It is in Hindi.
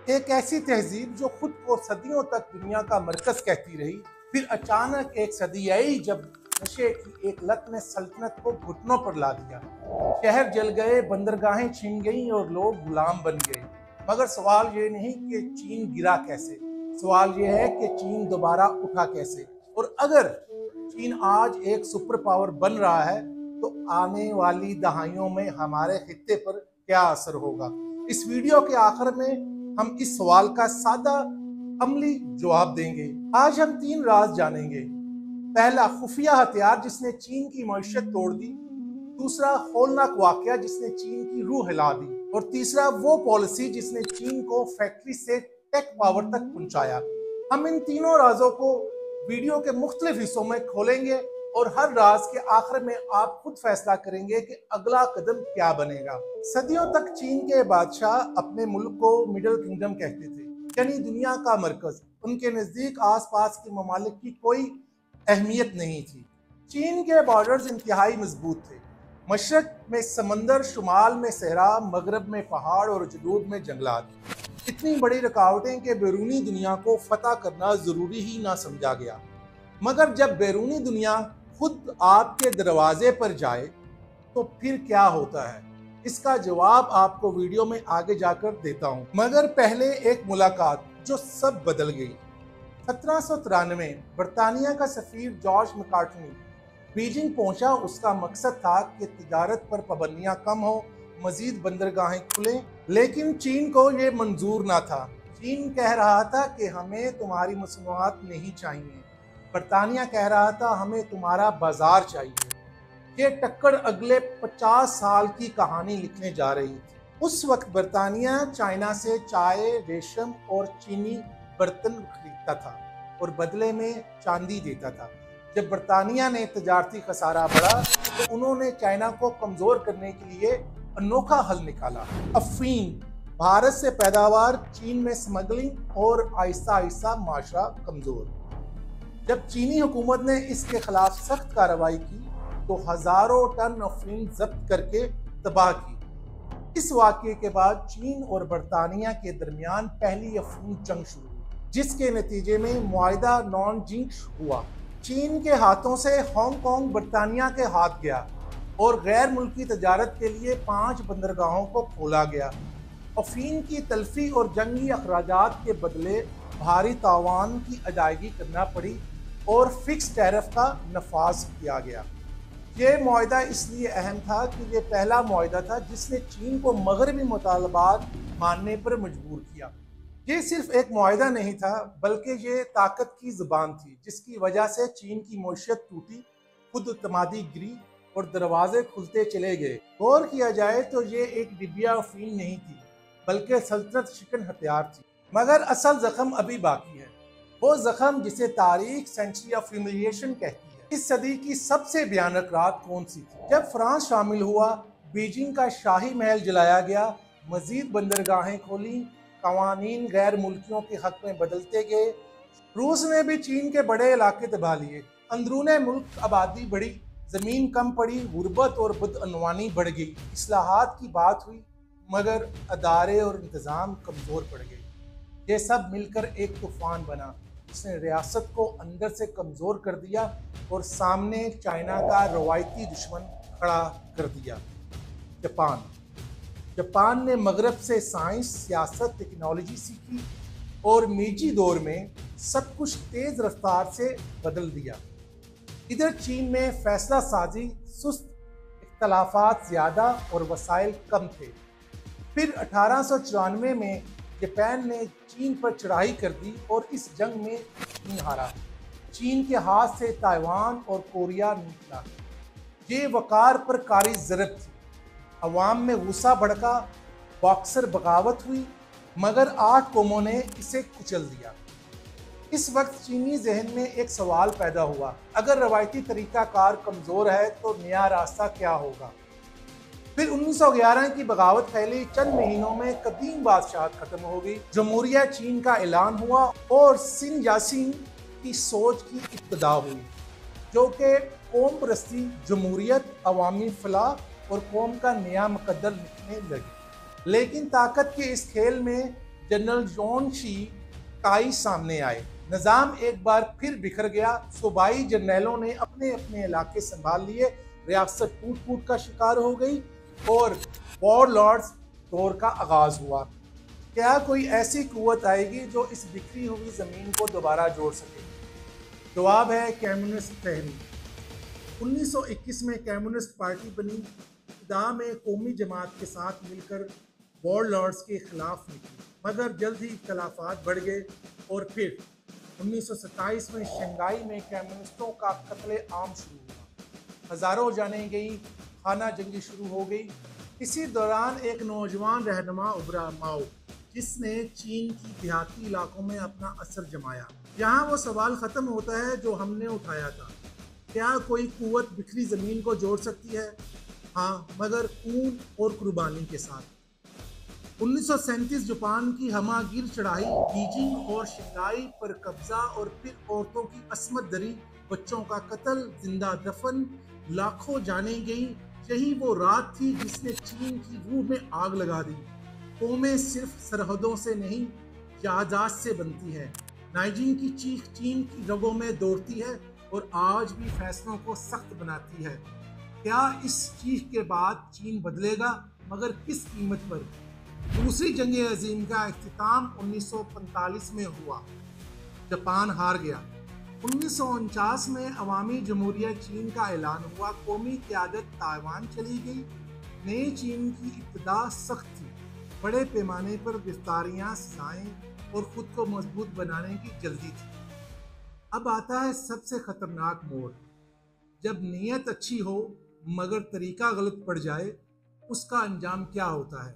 एक ऐसी तहजीब जो खुद को सदियों तक दुनिया का मरकज कहती रही, फिर अचानक एक सदी आई जब नशे की एक लत ने सल्तनत को घुटनों पर ला दिया। शहर जल गए, बंदरगाहें छिन गईं और लोग गुलाम बन गए। मगर सवाल ये नहीं कि चीन गिरा कैसे, सवाल ये है कि चीन दोबारा उठा कैसे। और अगर चीन आज एक सुपर पावर बन रहा है तो आने वाली दहाइयों में हमारे खित्ते पर क्या असर होगा। इस वीडियो के आखिर में हम इस सवाल का सादा अमली जवाब देंगे। आज हम 3 राज जानेंगे। पहला, खुफिया हथियार जिसने चीन की मईशत तोड़ दी। दूसरा, हौलनाक वाकया जिसने चीन की रूह हिला दी। और तीसरा, वो पॉलिसी जिसने चीन को फैक्ट्री से टेक पावर तक पहुंचाया। हम इन तीनों राजों को वीडियो के मुख्तलिफ हिस्सों में खोलेंगे और हर राज के आखिर में आप खुद फैसला करेंगे कि अगला कदम क्या बनेगा। सदियों तक चीन के बादशाह अपने मुल्क को मिडिल किंगडम कहते थे, यानी दुनिया का मरकज। उनके नजदीक आसपास के ममालिक की कोई अहमियत नहीं थी। चीन के बॉर्डर्स इंतहाई मजबूत थे। मशरक में समंदर, शुमाल में सहरा, मगरब में पहाड़ और जनूब में जंगलात। इतनी बड़ी रुकावटें कि बैरूनी दुनिया को फतह करना जरूरी ही ना समझा गया। मगर जब बैरूनी दुनिया खुद आपके दरवाजे पर जाए तो फिर क्या होता है, इसका जवाब आपको वीडियो में आगे जाकर देता हूं। मगर पहले एक मुलाकात जो सब बदल गई। 1793 बरतानिया का सफीर जॉर्ज मैकार्टनी बीजिंग पहुंचा। उसका मकसद था कि तिजारत पर पाबंदियां कम हो, मजीद बंदरगाहें खुलें। लेकिन चीन को यह मंजूर ना था। चीन कह रहा था कि हमें तुम्हारी मसनूआत नहीं चाहिए। बरतानिया कह रहा था हमें तुम्हारा बाजार चाहिए। ये टक्कर अगले 50 साल की कहानी लिखने जा रही थी। उस वक्त बरतानिया चाइना से चाय, रेशम और चीनी बर्तन खरीदता था और बदले में चांदी देता था। जब बरतानिया ने तजारती खसारा बढ़ा तो उन्होंने चाइना को कमजोर करने के लिए अनोखा हल निकाला। अफीम, भारत से पैदावार, चीन में स्मगलिंग और आहिस्ता आहिस्ता माशरा कमजोर। जब चीनी हुकूमत ने इसके खिलाफ सख्त कार्रवाई की तो हजारों टन अफीम जब्त करके तबाह की। इस वाक़ये के बाद चीन और बरतानिया के दरमियान पहली अफीम जंग शुरू हुई, जिसके नतीजे में मुआहिदा नॉनजिंग हुआ। चीन के हाथों से हांगकांग बरतानिया के हाथ गया और गैर मुल्की तजारत के लिए 5 बंदरगाहों को खोला गया। अफीम की तल्फी और जंगी अखराजात के बदले भारी तावान की अदायगी करना पड़ी और फिक्स टैरिफ का नफाज किया गया। ये मुआहिदा इसलिए अहम था कि ये पहला मुआहिदा था जिसने चीन को मगरबी मुतालबात मानने पर मजबूर किया। ये सिर्फ एक मुआहिदा नहीं था बल्कि ये ताकत की ज़ुबान थी जिसकी वजह से चीन की मईशत टूटी, खुद तमादी गिरी और दरवाजे खुलते चले गए। गौर किया जाए तो ये एक डिबिया अफीम नहीं थी बल्कि सल्तनत शिकन हथियार थी। मगर असल जख्म अभी बाकी है, वो जख्म जिसे तारीख सेंचुरी ऑफ ह्यूमिलिएशन कहती है। इस सदी की सबसे भयानक रात कौन सी थी? जब फ्रांस शामिल हुआ, बीजिंग का शाही महल जलाया गया, मजीद बंदरगाहें खोली, कवानीन गैर मुल्कियों के हक में बदलते गए। रूस ने भी चीन के बड़े इलाके दबा लिए। अंदरूने मुल्क आबादी बढ़ी, जमीन कम पड़ी, गुर्बत और बदअनवानी बढ़ गई। इस्लाहात की बात हुई मगर अदारे और इंतज़ाम कमज़ोर पड़ गए। ये सब मिलकर एक तूफान बना जिसने रियासत को अंदर से कमज़ोर कर दिया और सामने चाइना का रवायती दुश्मन खड़ा कर दिया, जापान। जापान ने मगरब से साइंस, सियासत, टेक्नोलॉजी सीखी और मीजी दौर में सब कुछ तेज़ रफ्तार से बदल दिया। इधर चीन में फैसला साजी सुस्त, इख्तलाफात ज़्यादा और वसाइल कम थे। फिर 1894 में जापान ने चीन पर चढ़ाई कर दी और इस जंग में चीन हारा। चीन के हाथ से ताइवान और कोरिया निकला। ये वकार पर कारी ज़रब थी। अवाम में गुस्सा भड़का, बॉक्सर बगावत हुई, मगर 8 कौमों ने इसे कुचल दिया। इस वक्त चीनी जहन में एक सवाल पैदा हुआ, अगर रवायती तरीक़ाकार कमज़ोर है तो नया रास्ता क्या होगा? फिर 1911 की बगावत फैली। चंद महीनों में कदीम बादशाहत खत्म हो गई, जमहूरिया चीन का ऐलान हुआ और सिन यासीन की सोच की इब्तिदा हुई, जो कि कौम परस्ती, जमहूरियत, अवामी फलाह और कौम का नया मुकद्दर लिखने लगी। लेकिन ताकत के इस खेल में जनरल जॉन शी काई सामने आए। निज़ाम एक बार फिर बिखर गया। सूबाई जर्नैलों ने अपने अपने इलाके संभाल लिए। रियासत टूट फूट का शिकार हो गई और वॉर लॉर्ड्स दौर का आगाज हुआ। क्या कोई ऐसी कुव्वत आएगी जो इस बिखरी हुई जमीन को दोबारा जोड़ सके? जवाब है कम्युनिस्ट तहरीक। 1921 में कम्युनिस्ट पार्टी बनी। इब्तिदा में कौमी जमात के साथ मिलकर वॉर लॉर्ड्स के खिलाफ निकली, मगर जल्द ही इख्तलाफात बढ़ गए और फिर 1927 में शंघाई में कम्युनिस्टों का कत्ले आम शुरू हुआ। हज़ारों जानें गई, खाना जंगी शुरू हो गई। इसी दौरान एक नौजवान रहनुमा उभरा, माओ, जिसने चीन की देहाती इलाकों में अपना असर जमाया। यहाँ वो सवाल ख़त्म होता है जो हमने उठाया था, क्या कोई कुव्वत बिखरी ज़मीन को जोड़ सकती है? हाँ, मगर खून और कुर्बानी के साथ। 1937 जापान की हमागिर चढ़ाई, बीजिंग और शंघाई पर कब्जा और फिर औरतों की असमत दरी, बच्चों का कत्ल, जिंदा दफन, लाखों जानें गई। यही वो रात थी जिसने चीन की रूह में आग लगा दी। कौमें सिर्फ सरहदों से नहीं, यादाश्त से बनती है। नाइजीन की चीख चीन की रगों में दौड़ती है और आज भी फैसलों को सख्त बनाती है। क्या इस चीख के बाद चीन बदलेगा, मगर किस कीमत पर? दूसरी जंग अजीम का इख्तिताम 1945 में हुआ। जापान हार गया। 1949 में अवामी जमहूरिया चीन का ऐलान हुआ। कौमी क़यादत ताइवान चली गई। नई चीन की इब्तिदा सख्त थी। बड़े पैमाने पर गिरफ्तारियां, सजाएं और खुद को मजबूत बनाने की जल्दी थी। अब आता है सबसे खतरनाक मोड़, जब नीयत अच्छी हो मगर तरीका गलत पड़ जाए। उसका अंजाम क्या होता है?